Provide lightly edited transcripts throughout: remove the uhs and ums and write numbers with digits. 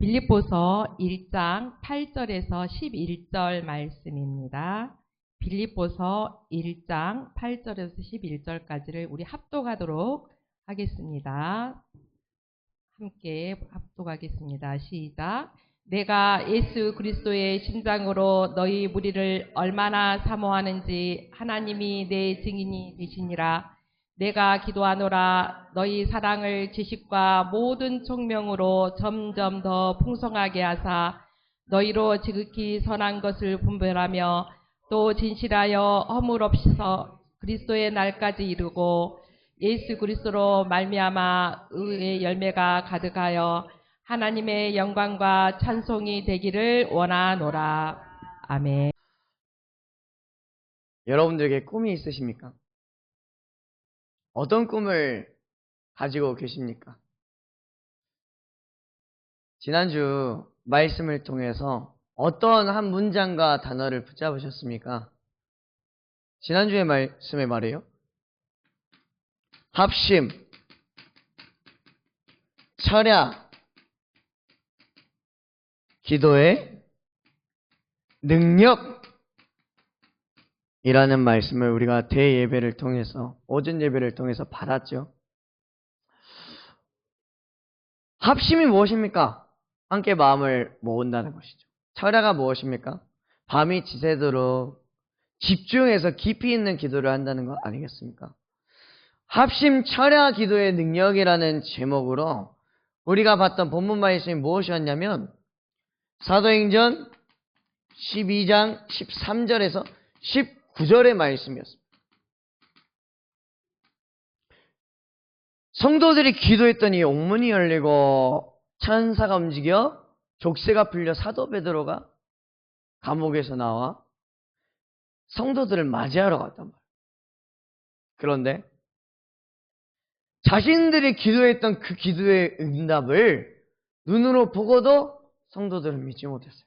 빌립보서 1장 8절에서 11절 말씀입니다. 빌립보서 1장 8절에서 11절까지를 우리 합독하도록 하겠습니다. 함께 합독하겠습니다. 시작. 내가 예수 그리스도의 심장으로 너희 무리를 얼마나 사모하는지 하나님이 내 증인이 되시니라. 내가 기도하노라. 너희 사랑을 지식과 모든 총명으로 점점 더 풍성하게 하사 너희로 지극히 선한 것을 분별하며 또 진실하여 허물 없이서 그리스도의 날까지 이르고 예수 그리스도로 말미암아 의의 열매가 가득하여 하나님의 영광과 찬송이 되기를 원하노라. 아멘. 여러분들에게 꿈이 있으십니까? 어떤 꿈을 가지고 계십니까? 지난주 말씀을 통해서 어떤 한 문장과 단어를 붙잡으셨습니까? 지난주의 말씀에 말이에요. 합심, 철야, 기도의 능력이라는 말씀을 우리가 대예배를 통해서, 오전 예배를 통해서 받았죠. 합심이 무엇입니까? 함께 마음을 모은다는 것이죠. 철야가 무엇입니까? 밤이 지새도록 집중해서 깊이 있는 기도를 한다는 것 아니겠습니까? 합심 철야 기도의 능력이라는 제목으로 우리가 봤던 본문 말씀이 무엇이었냐면 사도행전 12장 13절에서 19절의 말씀이었습니다. 성도들이 기도했더니 옥문이 열리고 천사가 움직여 족쇄가 풀려 사도 베드로가 감옥에서 나와 성도들을 맞이하러 갔단 말이에요. 그런데 자신들이 기도했던 그 기도의 응답을 눈으로 보고도 성도들은 믿지 못했어요.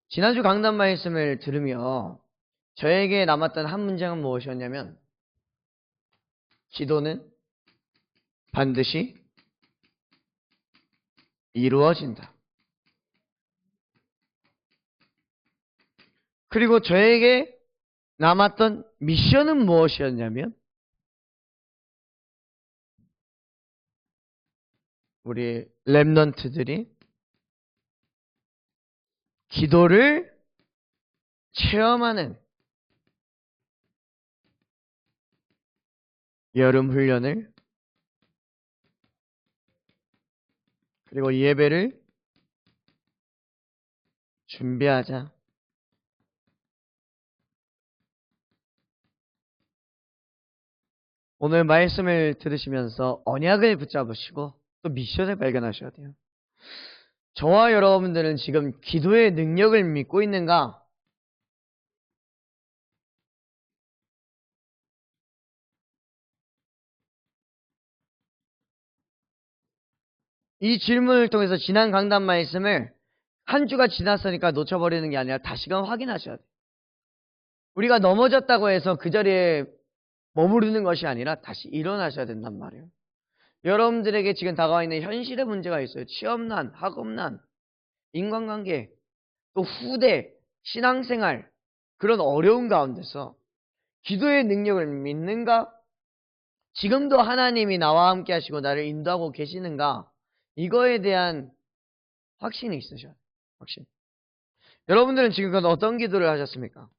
지난주 강단 말씀을 들으며 저에게 남았던 한 문장은 무엇이었냐면 기도는 반드시 이루어진다. 그리고 저에게 남았던 미션은 무엇이었냐면 우리 렘넌트들이 기도를 체험하는 여름 훈련을 그리고 예배를 준비하자. 오늘 말씀을 들으시면서 언약을 붙잡으시고 또 미션을 발견하셔야 돼요. 저와 여러분들은 지금 기도의 능력을 믿고 있는가? 이 질문을 통해서 지난 강단 말씀을 한 주가 지났으니까 놓쳐버리는 게 아니라 다시금 확인하셔야 돼요. 우리가 넘어졌다고 해서 그 자리에 머무르는 것이 아니라 다시 일어나셔야 된단 말이에요. 여러분들에게 지금 다가와 있는 현실의 문제가 있어요. 취업난, 학업난, 인간관계, 또 후대, 신앙생활, 그런 어려운 가운데서 기도의 능력을 믿는가? 지금도 하나님이 나와 함께 하시고 나를 인도하고 계시는가? 이거에 대한 확신이 있으셔야 돼요. 확신. 여러분들은 지금까지 어떤 기도를 하셨습니까?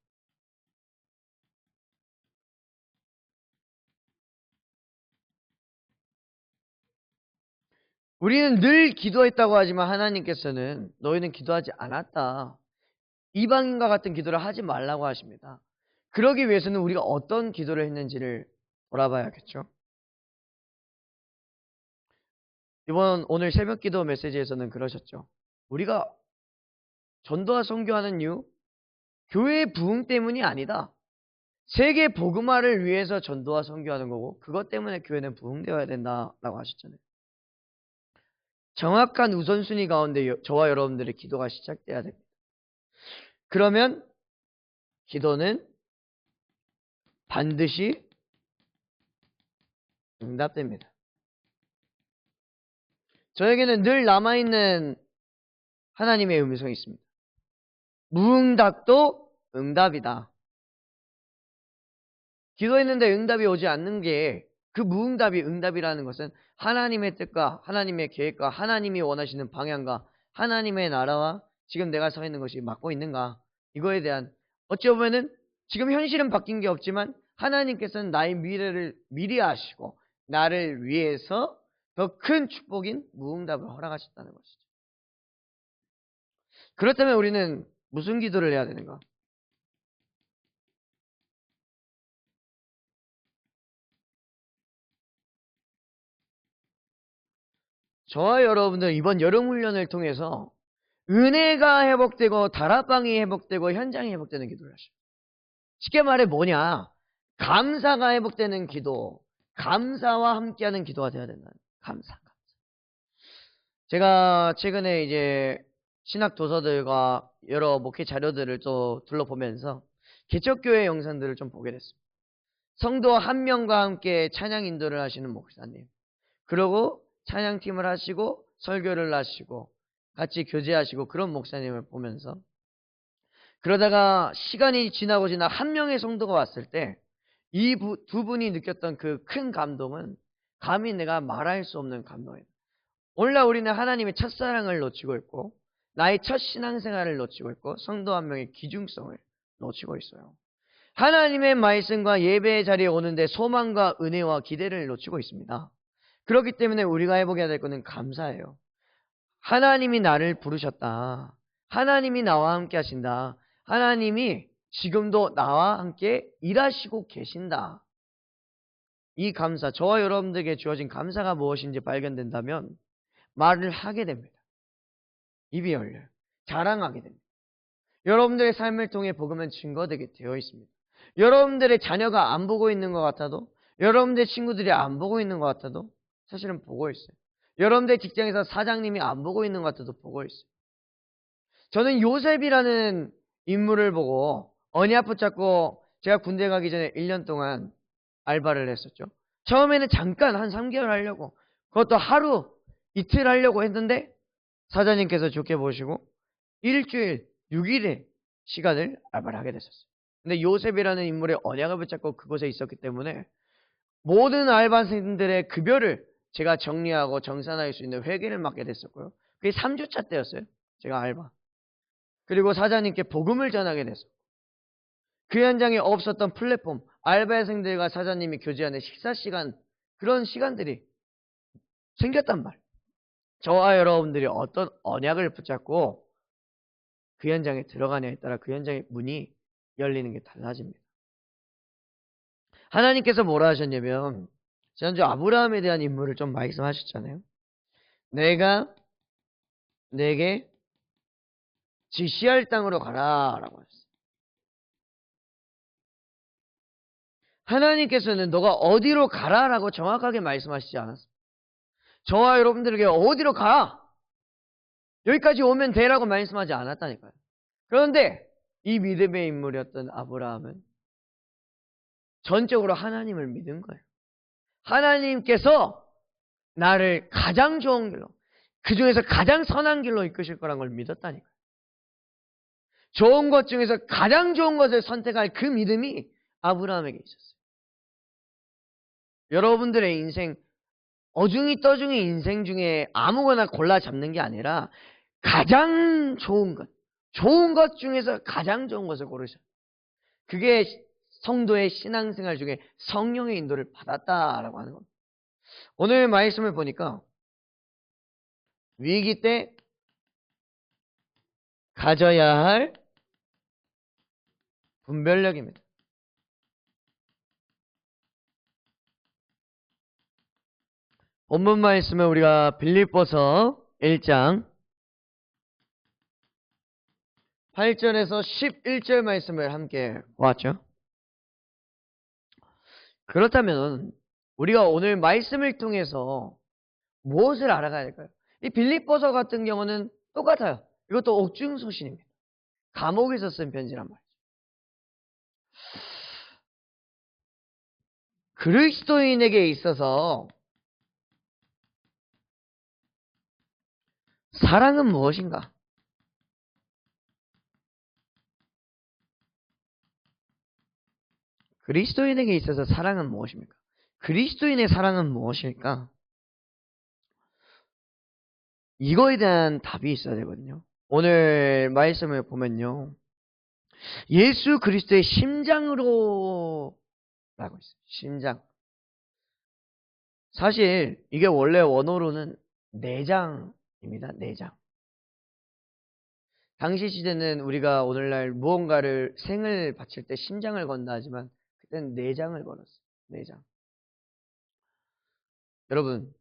우리는 늘 기도했다고 하지만 하나님께서는 너희는 기도하지 않았다. 이방인과 같은 기도를 하지 말라고 하십니다. 그러기 위해서는 우리가 어떤 기도를 했는지를 돌아봐야겠죠. 오늘 새벽 기도 메시지에서는 그러셨죠. 우리가 전도와 선교하는 이유, 교회의 부흥 때문이 아니다. 세계 복음화를 위해서 전도와 선교하는 거고 그것 때문에 교회는 부흥되어야 된다라고 하셨잖아요. 정확한 우선순위 가운데 저와 여러분들의 기도가 시작돼야 됩니다. 그러면 기도는 반드시 응답됩니다. 저에게는 늘 남아있는 하나님의 음성이 있습니다. 무응답도 응답이다. 기도했는데 응답이 오지 않는 게, 그 무응답이 응답이라는 것은 하나님의 뜻과 하나님의 계획과 하나님이 원하시는 방향과 하나님의 나라와 지금 내가 서 있는 것이 맞고 있는가, 이거에 대한, 어찌 보면은 지금 현실은 바뀐 게 없지만 하나님께서는 나의 미래를 미리 아시고 나를 위해서 더 큰 축복인 무응답을 허락하셨다는 것이죠. 그렇다면 우리는 무슨 기도를 해야 되는가? 저와 여러분들 이번 여름 훈련을 통해서 은혜가 회복되고 다락방이 회복되고 현장이 회복되는 기도를 하셔요. 쉽게 말해 뭐냐? 감사가 회복되는 기도, 감사와 함께하는 기도가 되어야 된다. 감사. 제가 최근에 이제 신학 도서들과 여러 목회 자료들을 또 둘러보면서 개척교회 영상들을 좀 보게 됐습니다. 성도 한 명과 함께 찬양 인도를 하시는 목사님, 그리고 찬양팀을 하시고 설교를 하시고 같이 교제하시고 그런 목사님을 보면서, 그러다가 시간이 지나고 지나 한 명의 성도가 왔을 때 이 두 분이 느꼈던 그 큰 감동은 감히 내가 말할 수 없는 감동이에요. 오늘날 우리는 하나님의 첫사랑을 놓치고 있고 나의 첫 신앙생활을 놓치고 있고 성도 한 명의 귀중성을 놓치고 있어요. 하나님의 말씀과 예배의 자리에 오는데 소망과 은혜와 기대를 놓치고 있습니다. 그렇기 때문에 우리가 해보게 될 것은 감사예요. 하나님이 나를 부르셨다. 하나님이 나와 함께 하신다. 하나님이 지금도 나와 함께 일하시고 계신다. 이 감사, 저와 여러분들에게 주어진 감사가 무엇인지 발견된다면 말을 하게 됩니다. 입이 열려요. 자랑하게 됩니다. 여러분들의 삶을 통해 복음은 증거되게 되어 있습니다. 여러분들의 자녀가 안 보고 있는 것 같아도, 여러분들의 친구들이 안 보고 있는 것 같아도 사실은 보고 있어요. 여러분들의 직장에서 사장님이 안 보고 있는 것 같아도 보고 있어요. 저는 요셉이라는 인물을 보고 언약 붙잡고 제가 군대 가기 전에 1년 동안 알바를 했었죠. 처음에는 잠깐 한 3개월 하려고, 그것도 하루 이틀 하려고 했는데 사장님께서 좋게 보시고 일주일 6일의 시간을 알바를 하게 됐었어요. 근데 요셉이라는 인물의 언약을 붙잡고 그곳에 있었기 때문에 모든 알바생들의 급여를 제가 정리하고 정산할 수 있는 회계를 맡게 됐었고요. 그게 3주차 때였어요. 제가 알바. 그리고 사장님께 복음을 전하게 됐어요. 그 현장에 없었던 플랫폼, 알바생들과 사장님이 교제하는 식사 시간, 그런 시간들이 생겼단 말. 저와 여러분들이 어떤 언약을 붙잡고 그 현장에 들어가냐에 따라 그 현장의 문이 열리는 게 달라집니다. 하나님께서 뭐라 하셨냐면, 지난주 아브라함에 대한 인물을 좀 말씀하셨잖아요. 내가 내게 지시할 땅으로 가라 라고 하셨어요. 하나님께서는 너가 어디로 가라라고 정확하게 말씀하시지 않았습니다. 저와 여러분들에게 어디로 가, 여기까지 오면 되라고 말씀하지 않았다니까요. 그런데 이 믿음의 인물이었던 아브라함은 전적으로 하나님을 믿은 거예요. 하나님께서 나를 가장 좋은 길로, 그 중에서 가장 선한 길로 이끄실 거란 걸 믿었다니까요. 좋은 것 중에서 가장 좋은 것을 선택할 그 믿음이 아브라함에게 있었어요. 여러분들의 인생, 어중이 떠중이 인생 중에 아무거나 골라 잡는 게 아니라 가장 좋은 것 중에서 가장 좋은 것을 고르셔. 그게 성도의 신앙생활 중에 성령의 인도를 받았다라고 하는 겁니다. 오늘 말씀을 보니까 위기 때 가져야 할 분별력입니다. 본문 말씀은 우리가 빌립보서 1장 8절에서 11절 말씀을 함께 보았죠. 그렇다면 우리가 오늘 말씀을 통해서 무엇을 알아가야 될까요? 이 빌립보서 같은 경우는 똑같아요. 이것도 옥중소신입니다. 감옥에서 쓴 편지란 말이죠. 그리스도인에게 있어서 사랑은 무엇인가? 그리스도인에게 있어서 사랑은 무엇입니까? 그리스도인의 사랑은 무엇일까? 이거에 대한 답이 있어야 되거든요. 오늘 말씀을 보면요. 예수 그리스도의 심장으로 라고 있어요. 심장. 사실 이게 원래 원어로는 내장입니다. 내장. 당시 시대는 우리가 오늘날 무언가를 생을 바칠 때 심장을 건다 하지만 그때는 내장을 걸었어요. 내장. 여러분,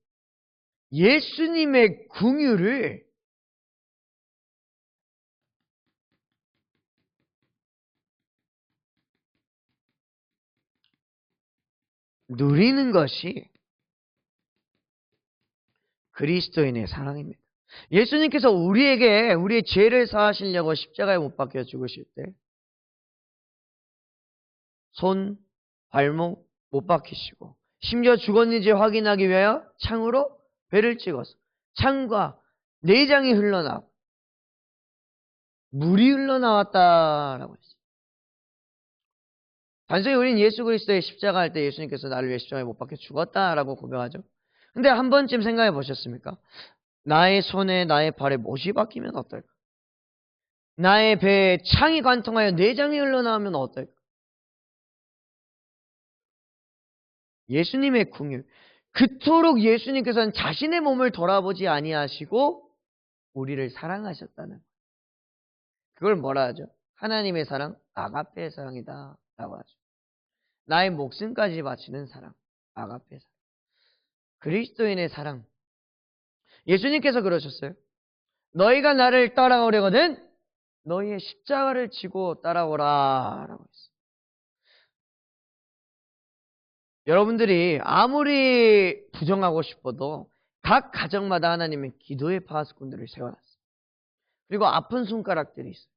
예수님의 궁유를 누리는 것이 그리스도인의 사랑입니다. 예수님께서 우리에게 우리의 죄를 사하시려고 십자가에 못 박혀 죽으실 때 손, 발목 못 박히시고 심지어 죽었는지 확인하기 위하여 창으로 배를 찍어서 창과 내장이 흘러나오고 물이 흘러나왔다라고 했어요. 단순히 우리는 예수 그리스도의 십자가 할 때 예수님께서 나를 위해 십자가에 못 박혀 죽었다라고 고백하죠. 근데 한 번쯤 생각해 보셨습니까? 나의 손에 나의 발에 못이 박히면 어떨까? 나의 배에 창이 관통하여 내장이 흘러나오면 어떨까? 예수님의 궁유. 그토록 예수님께서는 자신의 몸을 돌아보지 아니하시고 우리를 사랑하셨다는. 그걸 뭐라 하죠? 하나님의 사랑, 아가페의 사랑이다 라고 하죠. 나의 목숨까지 바치는 사랑, 아가페의 사랑. 그리스도인의 사랑. 예수님께서 그러셨어요. 너희가 나를 따라오려거든 너희의 십자가를 지고 따라오라 라고 했어요. 여러분들이 아무리 부정하고 싶어도 각 가정마다 하나님은 기도의 파수꾼들을 세워놨어요. 그리고 아픈 손가락들이 있어요.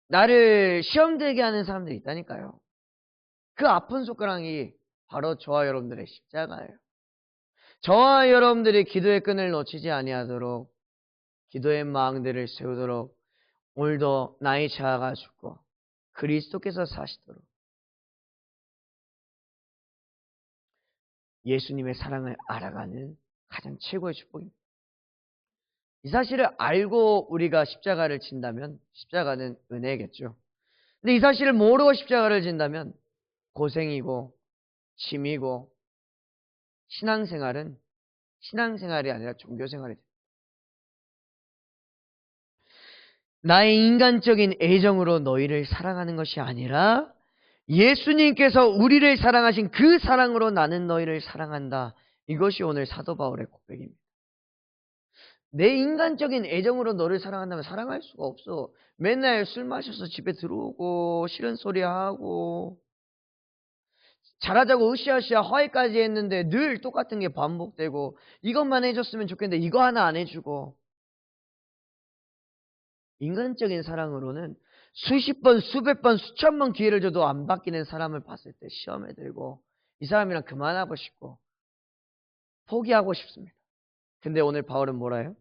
나를 시험되게 하는 사람들이 있다니까요. 그 아픈 손가락이 바로 저와 여러분들의 십자가예요. 저와 여러분들이 기도의 끈을 놓치지 아니하도록 기도의 망대를 세우도록 오늘도 나의 자아가 죽고 그리스도께서 사시도록 예수님의 사랑을 알아가는 가장 최고의 축복입니다. 이 사실을 알고 우리가 십자가를 진다면 십자가는 은혜겠죠. 근데 이 사실을 모르고 십자가를 진다면 고생이고 짐이고 신앙생활은 신앙생활이 아니라 종교생활이 됩니다. 나의 인간적인 애정으로 너희를 사랑하는 것이 아니라 예수님께서 우리를 사랑하신 그 사랑으로 나는 너희를 사랑한다. 이것이 오늘 사도 바울의 고백입니다. 내 인간적인 애정으로 너를 사랑한다면 사랑할 수가 없어. 맨날 술 마셔서 집에 들어오고 싫은 소리 하고 잘하자고 으쌰으쌰 화해까지 했는데 늘 똑같은 게 반복되고 이것만 해줬으면 좋겠는데 이거 하나 안 해주고 인간적인 사랑으로는 수십 번, 수백 번, 수천 번 기회를 줘도 안 바뀌는 사람을 봤을 때 시험에 들고 이 사람이랑 그만하고 싶고 포기하고 싶습니다. 근데 오늘 바울은 뭐라 해요?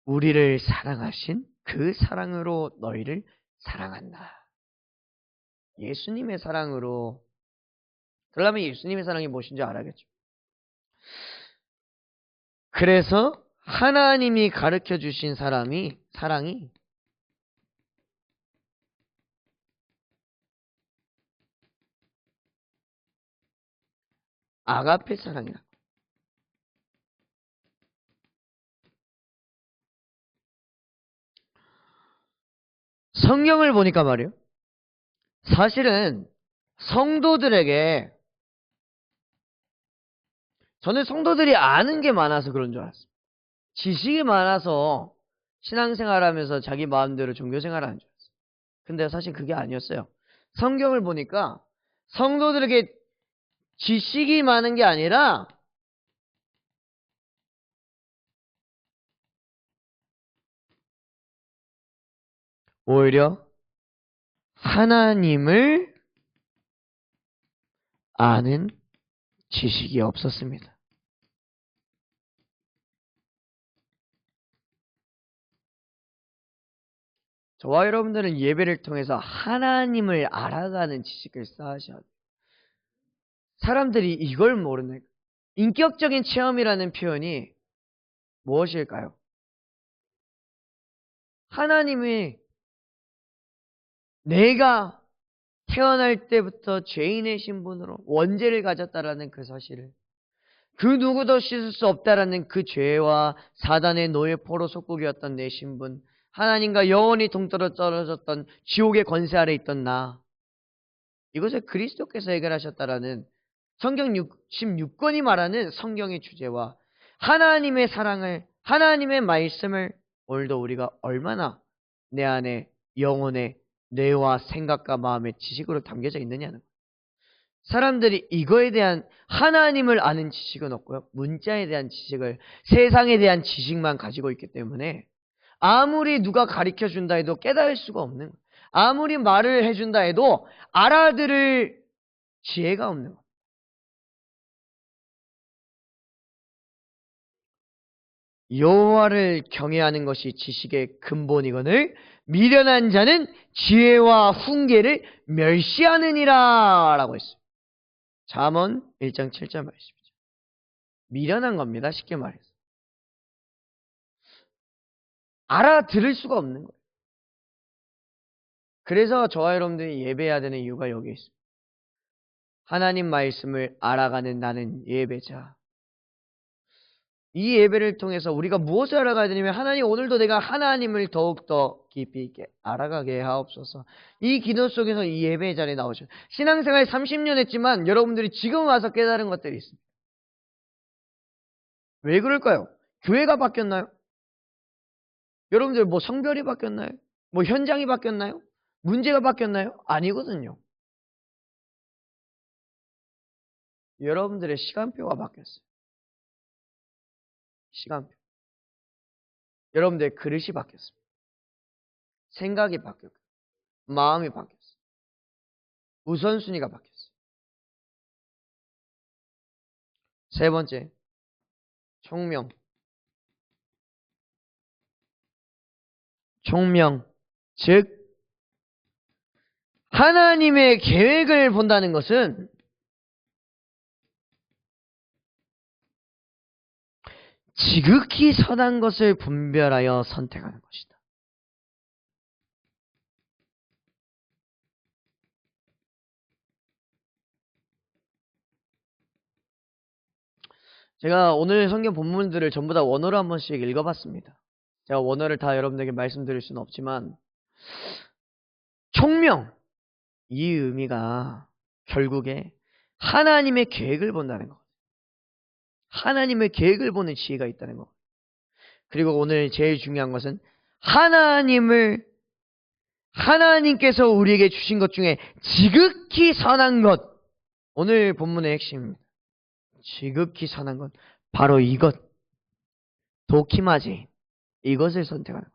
우리를 사랑하신 그 사랑으로 너희를 사랑한다. 예수님의 사랑으로. 그러려면 예수님의 사랑이 무엇인지 알아야겠죠. 그래서 하나님이 가르쳐 주신 사랑이 아가페 사랑이다. 성경을 보니까 말이에요. 사실은 성도들에게 저는 성도들이 아는 게 많아서 그런 줄 알았어요. 지식이 많아서 신앙생활하면서 자기 마음대로 종교생활하는 줄 알았어요. 근데 사실 그게 아니었어요. 성경을 보니까 성도들에게 지식이 많은 게 아니라 오히려 하나님을 아는 지식이 없었습니다. 저와 여러분들은 예배를 통해서 하나님을 알아가는 지식을 쌓으셔야 돼요. 사람들이 이걸 모르는, 인격적인 체험이라는 표현이 무엇일까요? 하나님이 내가 태어날 때부터 죄인의 신분으로 원죄를 가졌다라는 그 사실을, 그 누구도 씻을 수 없다라는 그 죄와 사단의 노예 포로 속국이었던 내 신분, 하나님과 영원히 동떨어 떨어졌던 지옥의 권세 아래 있던 나, 이것을 그리스도께서 해결하셨다라는 성경 66권이 말하는 성경의 주제와 하나님의 사랑을, 하나님의 말씀을 오늘도 우리가 얼마나 내 안에 영혼의 뇌와 생각과 마음의 지식으로 담겨져 있느냐는 거예요. 사람들이 이거에 대한 하나님을 아는 지식은 없고요. 문자에 대한 지식을, 세상에 대한 지식만 가지고 있기 때문에 아무리 누가 가르쳐 준다 해도 깨달을 수가 없는 거예요. 아무리 말을 해준다 해도 알아들을 지혜가 없는 거예요. 여호와를 경외하는 것이 지식의 근본이거늘 미련한 자는 지혜와 훈계를 멸시하느니라 라고 했어요. 잠언 1장 7절 말씀이죠. 미련한 겁니다. 쉽게 말해서. 알아들을 수가 없는 거예요. 그래서 저와 여러분들이 예배해야 되는 이유가 여기에 있습니다. 하나님 말씀을 알아가는 나는 예배자. 이 예배를 통해서 우리가 무엇을 알아가야 되냐면, 하나님 오늘도 내가 하나님을 더욱더 깊이 있게 알아가게 하옵소서. 이 기도 속에서 이 예배의 자리에 나오셔. 신앙생활 30년 했지만 여러분들이 지금 와서 깨달은 것들이 있습니다. 왜 그럴까요? 교회가 바뀌었나요? 여러분들 뭐 성별이 바뀌었나요? 뭐 현장이 바뀌었나요? 문제가 바뀌었나요? 아니거든요. 여러분들의 시간표가 바뀌었어요. 시간표. 여러분들의 그릇이 바뀌었습니다. 생각이 바뀌었고, 마음이 바뀌었어요. 우선순위가 바뀌었어요. 세 번째, 총명. 총명. 즉, 하나님의 계획을 본다는 것은 지극히 선한 것을 분별하여 선택하는 것이다. 제가 오늘 성경 본문들을 전부 다 원어로 한 번씩 읽어봤습니다. 제가 원어를 다 여러분들에게 말씀드릴 수는 없지만, 총명, 이 의미가 결국에 하나님의 계획을 본다는 것. 하나님의 계획을 보는 지혜가 있다는 것. 그리고 오늘 제일 중요한 것은 하나님께서 우리에게 주신 것 중에 지극히 선한 것. 오늘 본문의 핵심입니다. 지극히 선한 것. 바로 이것. 도키마지. 이것을 선택하는 것.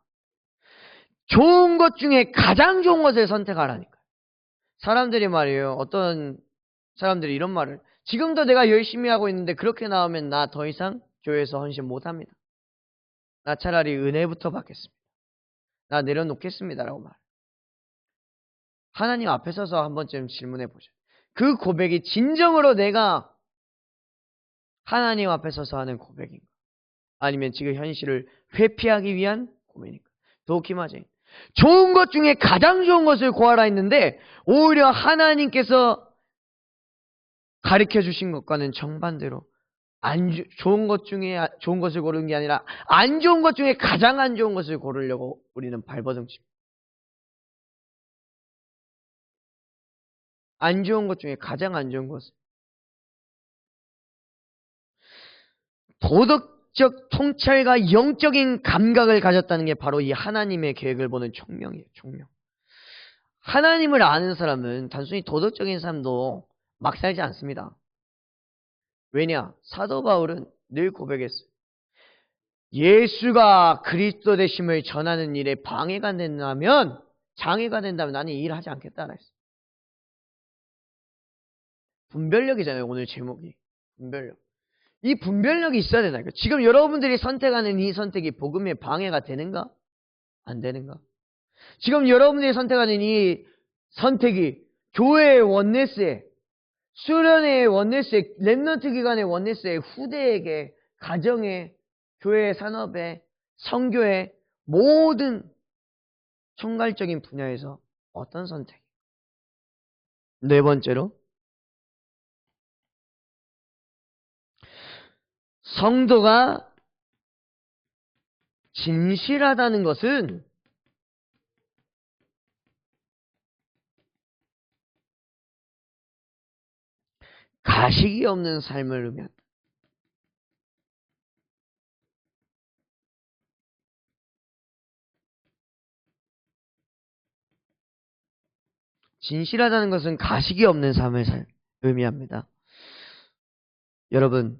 좋은 것 중에 가장 좋은 것을 선택하라니까요. 사람들이 말이에요. 어떤 사람들이 이런 말을, 지금도 내가 열심히 하고 있는데 그렇게 나오면 나 더 이상 교회에서 헌신 못합니다. 나 차라리 은혜부터 받겠습니다. 나 내려놓겠습니다. 라고 말해요. 하나님 앞에 서서 한 번쯤 질문해 보죠. 그 고백이 진정으로 내가 하나님 앞에 서서 하는 고백인가? 아니면 지금 현실을 회피하기 위한 고백인가? 도키마제. 좋은 것 중에 가장 좋은 것을 구하라 했는데 오히려 하나님께서 가르쳐 주신 것과는 정반대로 좋은 것 중에 좋은 것을 고르는 게 아니라 안 좋은 것 중에 가장 안 좋은 것을 고르려고 우리는 발버둥칩니다. 안 좋은 것 중에 가장 안 좋은 것을. 도덕적 통찰과 영적인 감각을 가졌다는 게 바로 이 하나님의 계획을 보는 총명이에요. 총명. 하나님을 아는 사람은 단순히 도덕적인 삶도 막 살지 않습니다. 왜냐? 사도 바울은 늘 고백했어요. 예수가 그리스도 되심을 전하는 일에 방해가 된다면, 장애가 된다면 나는 이 일을 하지 않겠다라 했어요. 분별력이잖아요. 오늘 제목이. 분별력. 이 분별력이 있어야 되나요? 지금 여러분들이 선택하는 이 선택이 복음에 방해가 되는가? 안 되는가? 지금 여러분들이 선택하는 이 선택이 교회의 원네스에, 수련회의 원네스에, 렘넌트 기간의 원네스에, 후대에게, 가정에, 교회 산업에, 선교의 모든 총괄적인 분야에서 어떤 선택? 네 번째로, 성도가 진실하다는 것은 가식이 없는 삶을 의미한다. 진실하다는 것은 가식이 없는 삶을 의미합니다. 여러분,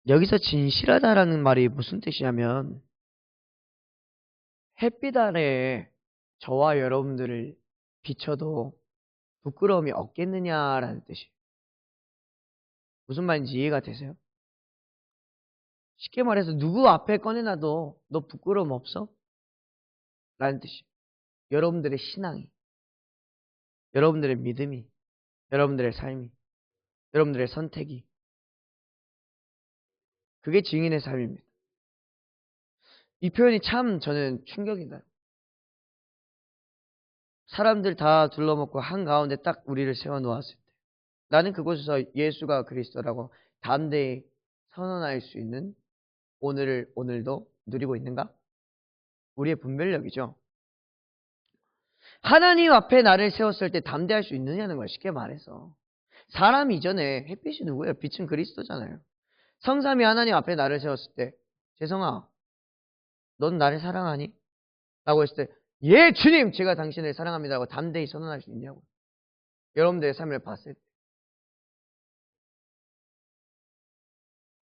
여기서 진실하다라는 말이 무슨 뜻이냐면 햇빛 아래에 저와 여러분들을 비춰도 부끄러움이 없겠느냐라는 뜻이에요. 무슨 말인지 이해가 되세요? 쉽게 말해서 누구 앞에 꺼내놔도 너 부끄러움 없어? 라는 뜻이에요. 여러분들의 신앙이, 여러분들의 믿음이, 여러분들의 삶이, 여러분들의 선택이, 그게 증인의 삶입니다. 이 표현이 참 저는 충격이다. 사람들 다 둘러먹고 한가운데 딱 우리를 세워놓았을 때 나는 그곳에서 예수가 그리스도라고 담대히 선언할 수 있는 오늘도 누리고 있는가? 우리의 분별력이죠. 하나님 앞에 나를 세웠을 때 담대할 수 있느냐는 걸 쉽게 말해서 사람 이전에 햇빛이 누구예요? 빛은 그리스도잖아요. 성삼위 하나님 앞에 나를 세웠을 때 재성아 넌 나를 사랑하니? 라고 했을 때 예 주님 제가 당신을 사랑합니다 라고 담대히 선언할 수 있냐고. 여러분들의 삶을 봤을 때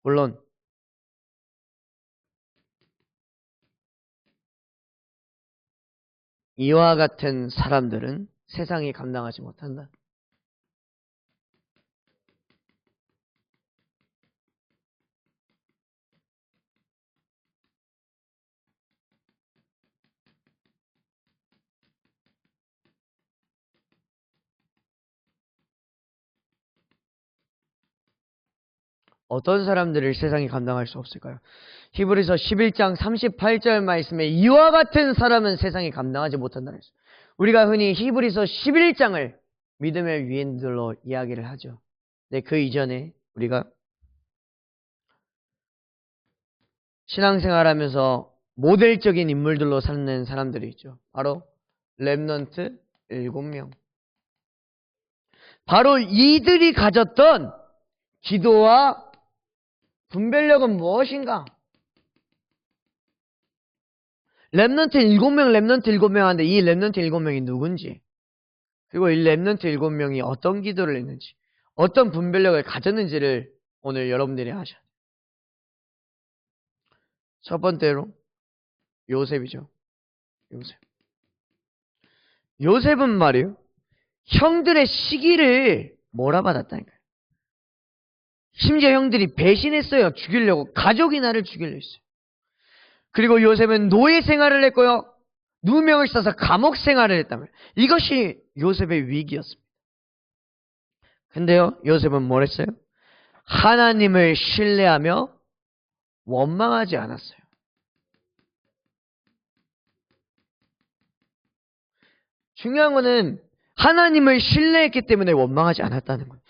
물론 이와 같은 사람들은 세상이 감당하지 못한다. 어떤 사람들을 세상이 감당할 수 없을까요? 히브리서 11장 38절 말씀에 이와 같은 사람은 세상이 감당하지 못한다 했어요. 우리가 흔히 히브리서 11장을 믿음의 위인들로 이야기를 하죠. 네, 그 이전에 우리가 신앙생활하면서 모델적인 인물들로 삼는 사람들이 있죠. 바로 렘넌트 7명. 바로 이들이 가졌던 기도와 분별력은 무엇인가? 렘넌트 7명 하는데 이 렘넌트 7명이 누군지, 그리고 이 렘넌트 7명이 어떤 기도를 했는지, 어떤 분별력을 가졌는지를 오늘 여러분들이 아셔야 돼요. 첫 번째로 요셉이죠. 요셉은 말이에요. 형들의 시기를 몰아받았다니까요. 심지어 형들이 배신했어요. 죽이려고. 가족이 나를 죽이려 했어요. 그리고 요셉은 노예 생활을 했고요. 누명을 써서 감옥 생활을 했다면 이것이 요셉의 위기였습니다. 근데요, 요셉은 뭘 했어요? 하나님을 신뢰하며 원망하지 않았어요. 중요한 거는 하나님을 신뢰했기 때문에 원망하지 않았다는 거예요.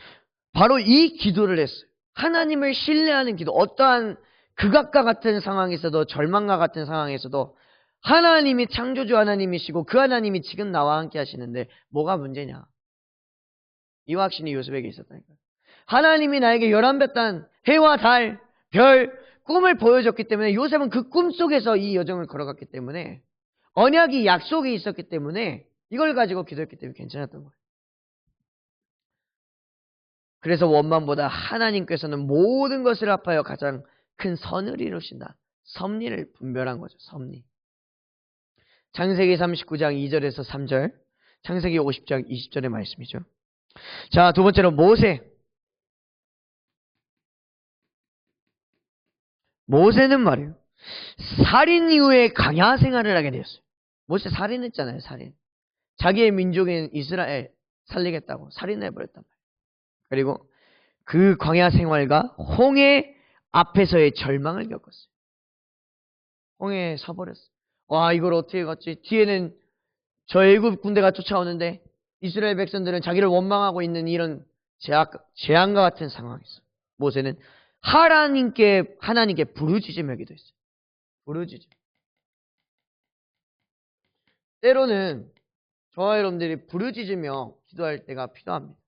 바로 이 기도를 했어요. 하나님을 신뢰하는 기도. 어떠한 극악과 같은 상황에서도, 절망과 같은 상황에서도 하나님이 창조주 하나님이시고 그 하나님이 지금 나와 함께 하시는데 뭐가 문제냐? 이 확신이 요셉에게 있었다니까요. 하나님이 나에게 11볕단 해와 달, 별, 꿈을 보여줬기 때문에 요셉은 그 꿈 속에서 이 여정을 걸어갔기 때문에 언약이, 약속이 있었기 때문에 이걸 가지고 기도했기 때문에 괜찮았던 거예요. 그래서 원망보다 하나님께서는 모든 것을 합하여 가장 큰 선을 이루신다. 섭리를 분별한 거죠. 섭리. 창세기 39장 2절에서 3절, 창세기 50장 20절의 말씀이죠. 자, 두 번째로 모세는 말이에요. 살인 이후에 강야 생활을 하게 되었어요. 모세 살인했잖아요, 살인. 자기의 민족인 이스라엘 살리겠다고 살인해버렸단 말이에요. 그리고 그 광야 생활과 홍해 앞에서의 절망을 겪었어요. 홍해에 서버렸어요. 와, 이걸 어떻게 갔지? 뒤에는 저 애굽 군대가 쫓아오는데 이스라엘 백성들은 자기를 원망하고 있는 이런 재앙과 같은 상황이었어요. 모세는 하나님께 부르짖으며 기도했어요. 부르짖음. 때로는 저와 여러분들이 부르짖으며 기도할 때가 필요합니다.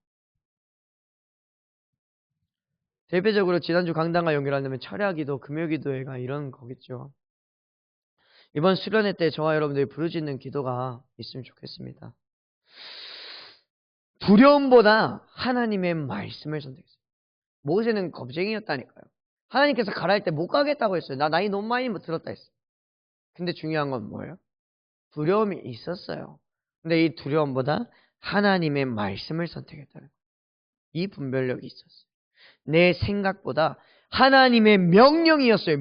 대표적으로 지난주 강단과 연결한다면 철야기도, 금요기도회가 이런 거겠죠. 이번 수련회 때 저와 여러분들이 부르짖는 기도가 있으면 좋겠습니다. 두려움보다 하나님의 말씀을 선택했어요. 모세는 겁쟁이였다니까요. 하나님께서 가라 할 때 못 가겠다고 했어요. 나 나이 너무 많이 들었다 했어요. 근데 중요한 건 뭐예요? 두려움이 있었어요. 근데 이 두려움보다 하나님의 말씀을 선택했다는 거예요. 이 분별력이 있었어요. 내 생각보다 하나님의 명령이었어요.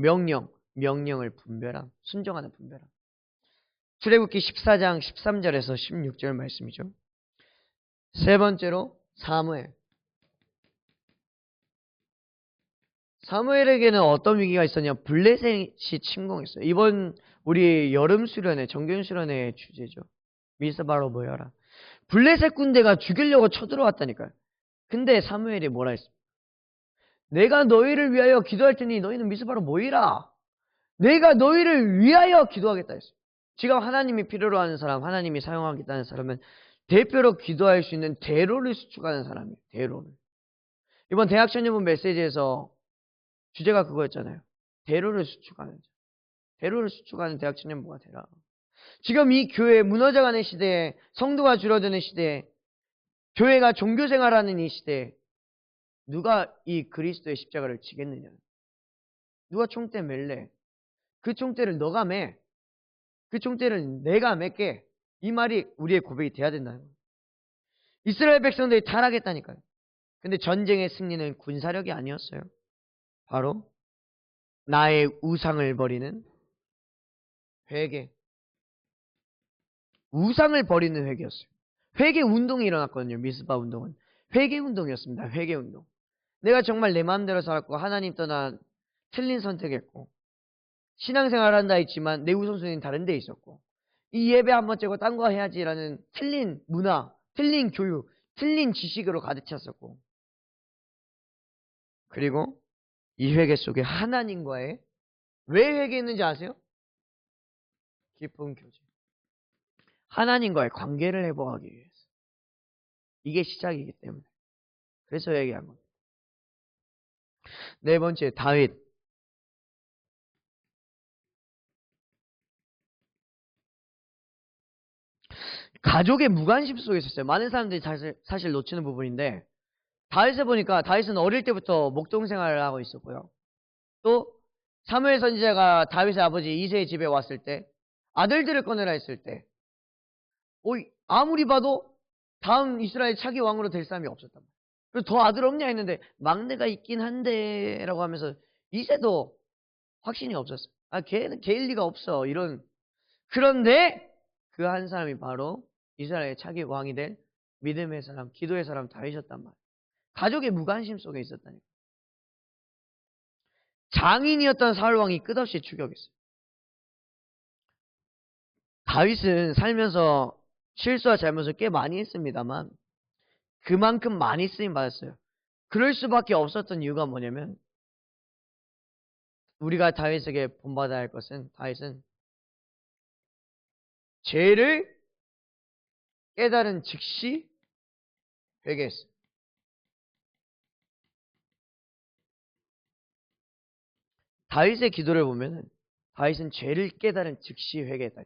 명령을 분별함, 순종하는 분별함. 출애굽기 14장 13절에서 16절 말씀이죠. 세 번째로 사무엘에게는 어떤 위기가 있었냐? 블레셋이 침공했어요. 이번 우리 여름 수련회, 정규 수련회의 주제죠. 미스바로 모여라. 블레셋 군대가 죽이려고 쳐들어왔다니까요. 근데 사무엘이 뭐라 했습니까? 내가 너희를 위하여 기도할 테니 너희는 미스바로 모이라. 내가 너희를 위하여 기도하겠다 했어요. 지금 하나님이 필요로 하는 사람, 하나님이 사용하겠다는 사람은 대표로 기도할 수 있는 대로를 수축하는 사람이에요. 대로를. 이번 대학 청년부 메시지에서 주제가 그거였잖아요. 대로를 수축하는 자. 대로를 수축하는 대학 청년부가 되라. 지금 이 교회 무너져가는 시대에, 성도가 줄어드는 시대에, 교회가 종교생활하는 이 시대에 누가 이 그리스도의 십자가를 지겠느냐. 누가 총대 맬래? 그 총대를 너가 매. 그 총대를 내가 맬게. 이 말이 우리의 고백이 돼야 된다는 거예요. 이스라엘 백성들이 타락했다니까요. 근데 전쟁의 승리는 군사력이 아니었어요. 바로 나의 우상을 버리는 회개. 우상을 버리는 회개였어요. 회개 운동이 일어났거든요. 미스바 운동은. 회개 운동이었습니다. 회개 운동. 내가 정말 내 마음대로 살았고 하나님 떠나 틀린 선택했고 신앙생활 한다 했지만 내 우선순위는 다른 데 있었고 이 예배 한번 째고 딴 거 해야지라는 틀린 문화, 틀린 교육, 틀린 지식으로 가득 찼었고 그리고 이 회개 속에 하나님과의 왜 회개했는지 아세요? 깊은 교제. 하나님과의 관계를 회복하기 위해서. 이게 시작이기 때문에. 그래서 회개한 겁니다. 네 번째, 다윗. 가족의 무관심 속에 있었어요. 많은 사람들이 사실 놓치는 부분인데 다윗을 보니까 다윗은 어릴 때부터 목동 생활을 하고 있었고요. 또 사무엘 선지자가 다윗의 아버지 이새의 집에 왔을 때 아들들을 꺼내라 했을 때 아무리 봐도 다음 이스라엘 차기 왕으로 될 사람이 없었단 말이에요. 그래서 더 아들 없냐 했는데 막내가 있긴 한데 라고 하면서 이새도 확신이 없었어요. 걔는 걔일 리가 없어. 그런데 그 한 사람이 바로 이스라엘 차기 왕이 된 믿음의 사람, 기도의 사람 다윗이었단 말이에요. 가족의 무관심 속에 있었다니까. 장인이었던 사울 왕이 끝없이 추격했어요. 다윗은 살면서 실수와 잘못을 꽤 많이 했습니다만 그만큼 많이 쓰임 받았어요. 그럴 수밖에 없었던 이유가 뭐냐면 우리가 다윗에게 본받아야 할 것은 다윗은 죄를 깨달은 즉시 회개했어요. 다윗의 기도를 보면 다윗은 죄를 깨달은 즉시 회개했다.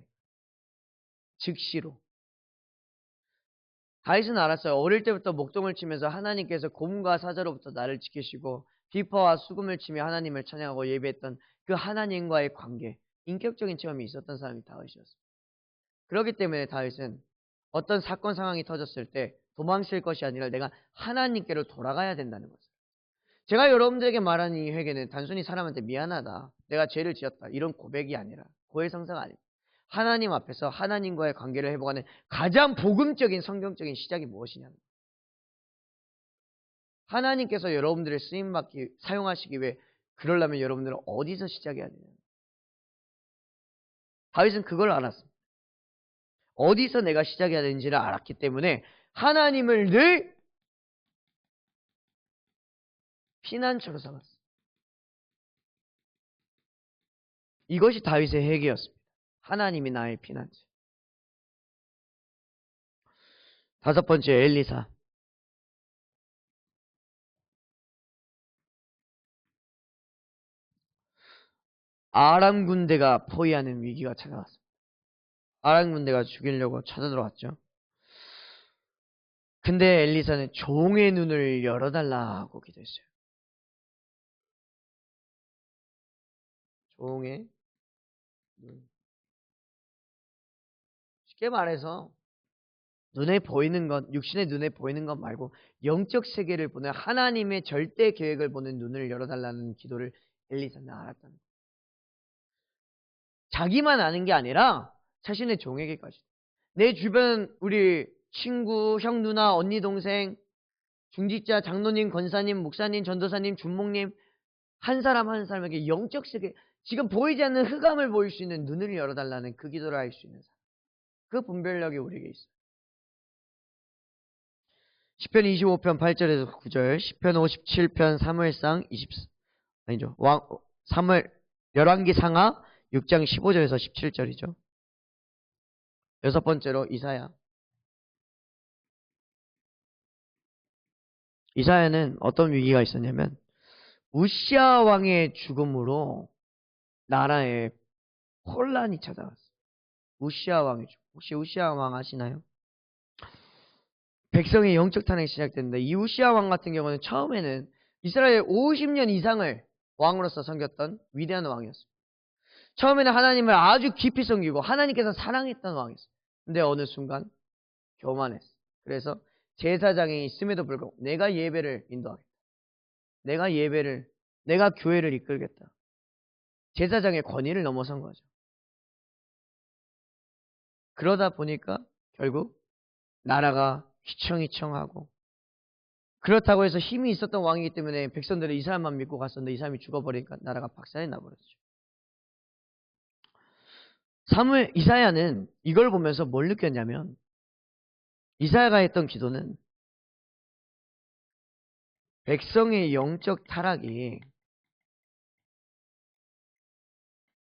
즉시로. 다윗은 알았어요. 어릴 때부터 목동을 치면서 하나님께서 곰과 사자로부터 나를 지키시고 비파와 수금을 치며 하나님을 찬양하고 예배했던 그 하나님과의 관계, 인격적인 체험이 있었던 사람이 다윗이었어요. 그렇기 때문에 다윗은 어떤 사건 상황이 터졌을 때 도망칠 것이 아니라 내가 하나님께로 돌아가야 된다는 것을. 제가 여러분들에게 말하는 이 회개는 단순히 사람한테 미안하다, 내가 죄를 지었다 이런 고백이 아니라 고해성사가 아닙니다. 하나님 앞에서 하나님과의 관계를 회복하는 가장 복음적인 성경적인 시작이 무엇이냐는 거예요. 하나님께서 여러분들을 사용하시기 위해 그러려면 여러분들은 어디서 시작해야 되냐. 다윗은 그걸 알았습니다. 어디서 내가 시작해야 되는지를 알았기 때문에 하나님을 늘 피난처로 삼았어요. 이것이 다윗의 회개였습니다. 하나님이 나의 피난처. 다섯 번째, 엘리사. 아람 군대가 포위하는 위기가 찾아왔습니다. 아람 군대가 죽이려고 쳐들어왔죠. 근데 엘리사는 종의 눈을 열어달라고 기도했어요. 종의 눈. 쉽게 말해서 눈에 보이는 것, 육신의 눈에 보이는 것 말고 영적 세계를 보는 하나님의 절대 계획을 보는 눈을 열어달라는 기도를 엘리사는 알았다는 거예요. 자기만 아는 게 아니라 자신의 종에게까지. 내 주변 우리 친구, 형, 누나, 언니, 동생, 중직자, 장로님, 권사님, 목사님, 전도사님, 준목님 한 사람 한 사람에게 영적 세계, 지금 보이지 않는 흑암을 보일 수 있는 눈을 열어달라는 그 기도를 할 수 있는 사람. 그 분별력이 우리에게 있어요. 시편 25편 8절에서 9절, 시편 57편 사무엘상 3월 열왕기 상하 6장 15절에서 17절이죠. 여섯 번째로 이사야는 어떤 위기가 있었냐면 우시아 왕의 죽음으로 나라에 혼란이 찾아왔어요. 우시아 왕의 죽음. 혹시 우시아 왕 아시나요? 백성의 영적 탄핵이 시작됐는데 이 우시아 왕 같은 경우는 처음에는 이스라엘 50년 이상을 왕으로서 섬겼던 위대한 왕이었습니다. 처음에는 하나님을 아주 깊이 섬기고 하나님께서 사랑했던 왕이었어요. 근데 어느 순간 교만했어요. 그래서 제사장이 있음에도 불구하고 내가 예배를 인도하겠다. 내가 교회를 이끌겠다. 제사장의 권위를 넘어선 거죠. 그러다 보니까 결국 나라가 휘청휘청하고, 그렇다고 해서 힘이 있었던 왕이기 때문에 백성들이 이 사람만 믿고 갔었는데 이 사람이 죽어버리니까 나라가 박살이 나버렸죠. 이사야는 이걸 보면서 뭘 느꼈냐면, 이사야가 했던 기도는 백성의 영적 타락이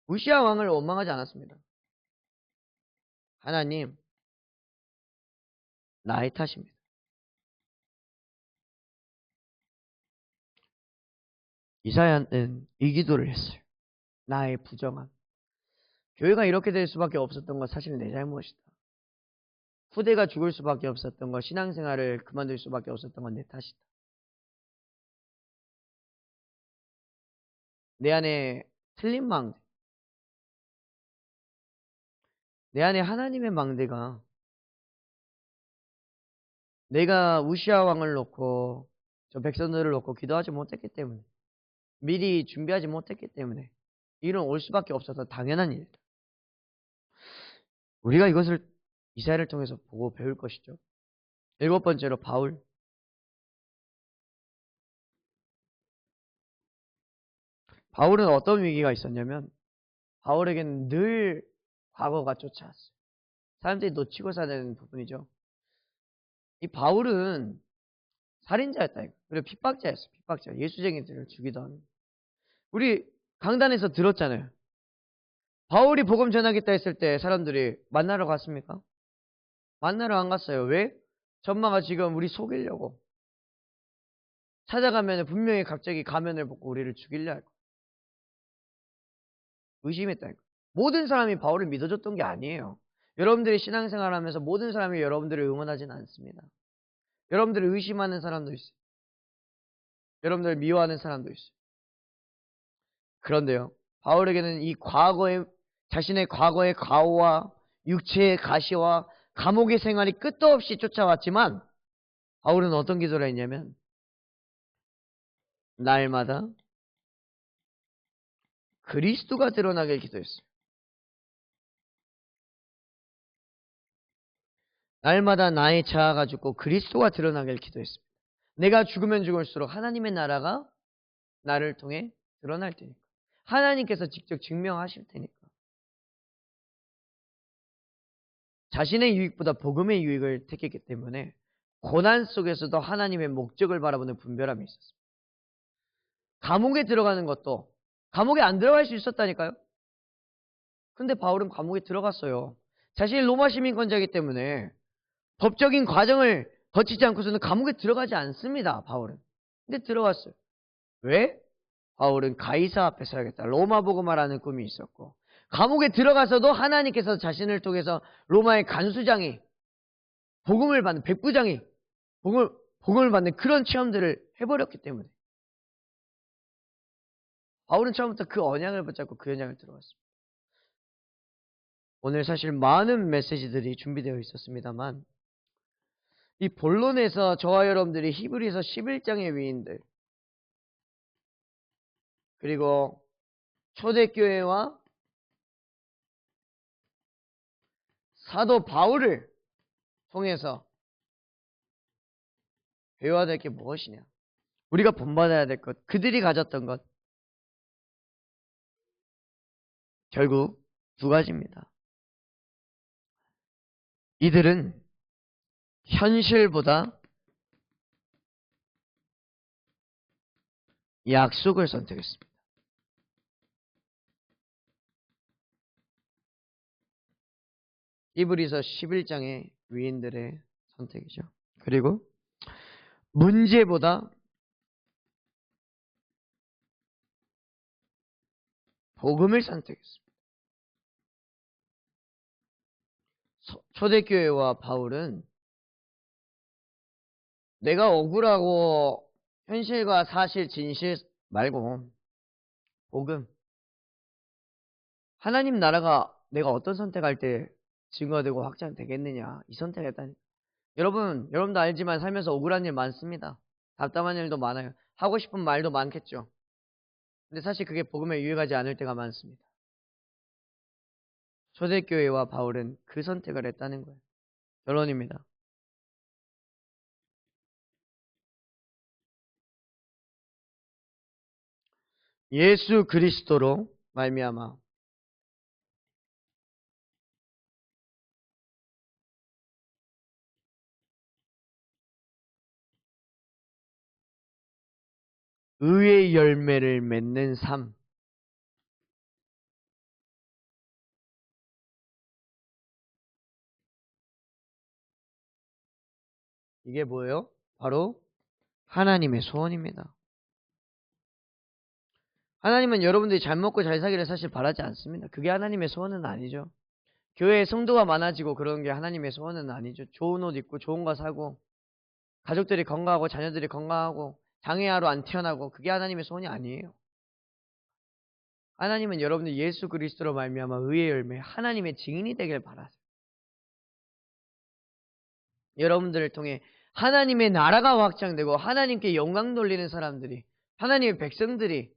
우시아 왕을 원망하지 않았습니다. 하나님, 나의 탓입니다. 이사야는 이 기도를 했어요. 나의 부정함. 교회가 이렇게 될 수밖에 없었던 건 사실 내 잘못이다. 후대가 죽을 수밖에 없었던 건, 신앙생활을 그만둘 수밖에 없었던 건 내 탓이다. 내 안에 틀린 망대, 내 안에 하나님의 망대가, 내가 우시아 왕을 놓고 저 백성들을 놓고 기도하지 못했기 때문에, 미리 준비하지 못했기 때문에 이런 올 수밖에 없어서 당연한 일이다. 우리가 이것을 이사야를 통해서 보고 배울 것이죠. 일곱 번째로 바울은 어떤 위기가 있었냐면, 바울에게는 늘 과거가 쫓아왔어요. 사람들이 놓치고 사는 부분이죠. 이 바울은 살인자였다. 그리고 핍박자였어요. 핍박자. 예수쟁이들을 죽이도 하는. 우리 강단에서 들었잖아요. 바울이 복음 전하겠다 했을 때 사람들이 만나러 갔습니까? 만나러 안 갔어요. 왜? 전마가 지금 우리 속이려고. 찾아가면 분명히 갑자기 가면을 벗고 우리를 죽이려 할 거예요. 의심했다니까. 모든 사람이 바울을 믿어줬던 게 아니에요. 여러분들이 신앙생활 하면서 모든 사람이 여러분들을 응원하지는 않습니다. 여러분들을 의심하는 사람도 있어요. 여러분들을 미워하는 사람도 있어요. 그런데요, 바울에게는 자신의 과거의 과오와 육체의 가시와 감옥의 생활이 끝도 없이 쫓아왔지만, 바울은 어떤 기도를 했냐면, 날마다 그리스도가 드러나길 기도했어요. 날마다 나의 자아가 죽고 그리스도가 드러나길 기도했습니다. 내가 죽으면 죽을수록 하나님의 나라가 나를 통해 드러날 테니까. 하나님께서 직접 증명하실 테니까. 자신의 유익보다 복음의 유익을 택했기 때문에 고난 속에서도 하나님의 목적을 바라보는 분별함이 있었습니다. 감옥에 들어가는 것도 감옥에 안 들어갈 수 있었다니까요. 근데 바울은 감옥에 들어갔어요. 자신이 로마 시민권자이기 때문에 법적인 과정을 거치지 않고서는 감옥에 들어가지 않습니다. 바울은. 근데 들어갔어요. 왜? 바울은 가이사 앞에 서야겠다. 로마 복음화라는 꿈이 있었고, 감옥에 들어가서도 하나님께서 자신을 통해서 로마의 간수장이 복음을 받는 백부장이 복음을 받는 그런 체험들을 해버렸기 때문에 바울은 처음부터 그 언약을 붙잡고 그 현장을 들어갔습니다. 오늘 사실 많은 메시지들이 준비되어 있었습니다만 이 본론에서 저와 여러분들이 히브리서 11장의 위인들 그리고 초대교회와 사도 바울을 통해서 배워야 될 게 무엇이냐? 우리가 본받아야 될 것, 그들이 가졌던 것 결국 두 가지입니다. 이들은 현실보다 약속을 선택했습니다. 히브리서 11장의 위인들의 선택이죠. 그리고 문제보다 복음을 선택했습니다. 초대교회와 바울은 내가 억울하고 현실과 사실, 진실 말고 복음, 하나님 나라가 내가 어떤 선택할 때 증거되고 확장되겠느냐 이 선택했다니. 여러분도 알지만 살면서 억울한 일 많습니다. 답답한 일도 많아요. 하고 싶은 말도 많겠죠. 근데 사실 그게 복음에 유익하지 않을 때가 많습니다. 초대교회와 바울은 그 선택을 했다는 거예요. 결론입니다. 예수 그리스도로 말미암아 의의 열매를 맺는 삶. 이게 뭐예요? 바로 하나님의 소원입니다. 하나님은 여러분들이 잘 먹고 잘 사기를 사실 바라지 않습니다. 그게 하나님의 소원은 아니죠. 교회에 성도가 많아지고 그런 게 하나님의 소원은 아니죠. 좋은 옷 입고 좋은 거 사고 가족들이 건강하고 자녀들이 건강하고 장애아로 안 태어나고 그게 하나님의 소원이 아니에요. 하나님은 여러분들 예수 그리스도로 말미암아 의의 열매 하나님의 증인이 되길 바라세요. 여러분들을 통해 하나님의 나라가 확장되고 하나님께 영광 돌리는 사람들이 하나님의 백성들이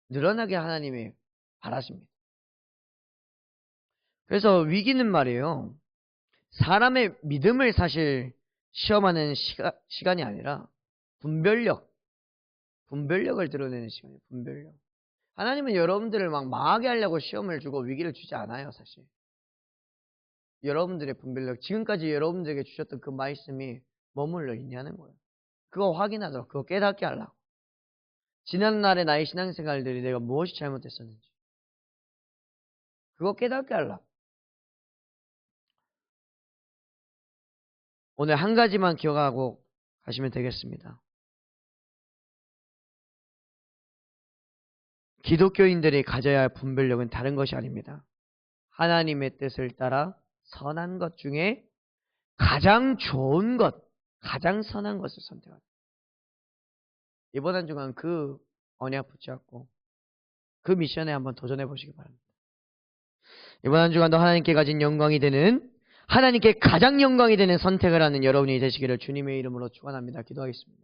늘어나게 하나님이 바라십니다. 그래서 위기는 말이에요. 사람의 믿음을 사실 시험하는 시간이 아니라 분별력을 드러내는 시간이에요. 분별력. 하나님은 여러분들을 막 망하게 하려고 시험을 주고 위기를 주지 않아요. 사실. 여러분들의 분별력, 지금까지 여러분들에게 주셨던 그 말씀이 머물러 있냐는 거예요. 그거 확인하도록, 그거 깨닫게 하려고. 지난날의 나의 신앙생활들이 내가 무엇이 잘못했었는지 그거 깨닫게 하려고. 오늘 한 가지만 기억하고 가시면 되겠습니다. 기독교인들이 가져야 할 분별력은 다른 것이 아닙니다. 하나님의 뜻을 따라 선한 것 중에 가장 좋은 것, 가장 선한 것을 선택하라. 이번 한 주간 그 언약 붙잡고 그 미션에 한번 도전해 보시기 바랍니다. 이번 한 주간도 하나님께 가진 영광이 되는, 하나님께 가장 영광이 되는 선택을 하는 여러분이 되시기를 주님의 이름으로 축원합니다. 기도하겠습니다.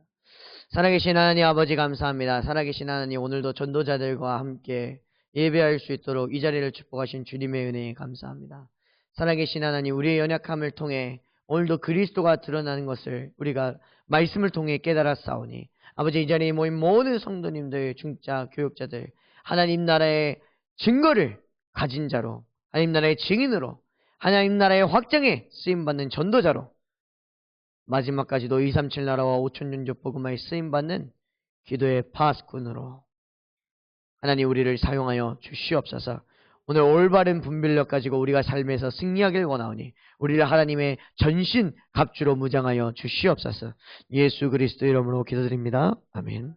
살아계신 하나님 아버지 감사합니다. 살아계신 하나님 오늘도 전도자들과 함께 예배할 수 있도록 이 자리를 축복하신 주님의 은혜에 감사합니다. 살아계신 하나님 우리의 연약함을 통해 오늘도 그리스도가 드러나는 것을 우리가 말씀을 통해 깨달았사오니 아버지, 이 자리에 모인 모든 성도님들, 중자, 교육자들, 하나님 나라의 증거를 가진 자로, 하나님 나라의 증인으로, 하나님 나라의 확장에 쓰임받는 전도자로, 마지막까지도 237 나라와 5천년족 복음화에 쓰임받는 기도의 파수꾼으로 하나님 우리를 사용하여 주시옵소서. 오늘 올바른 분별력 가지고 우리가 삶에서 승리하길 원하오니 우리를 하나님의 전신 갑주로 무장하여 주시옵소서. 예수 그리스도 이름으로 기도드립니다. 아멘.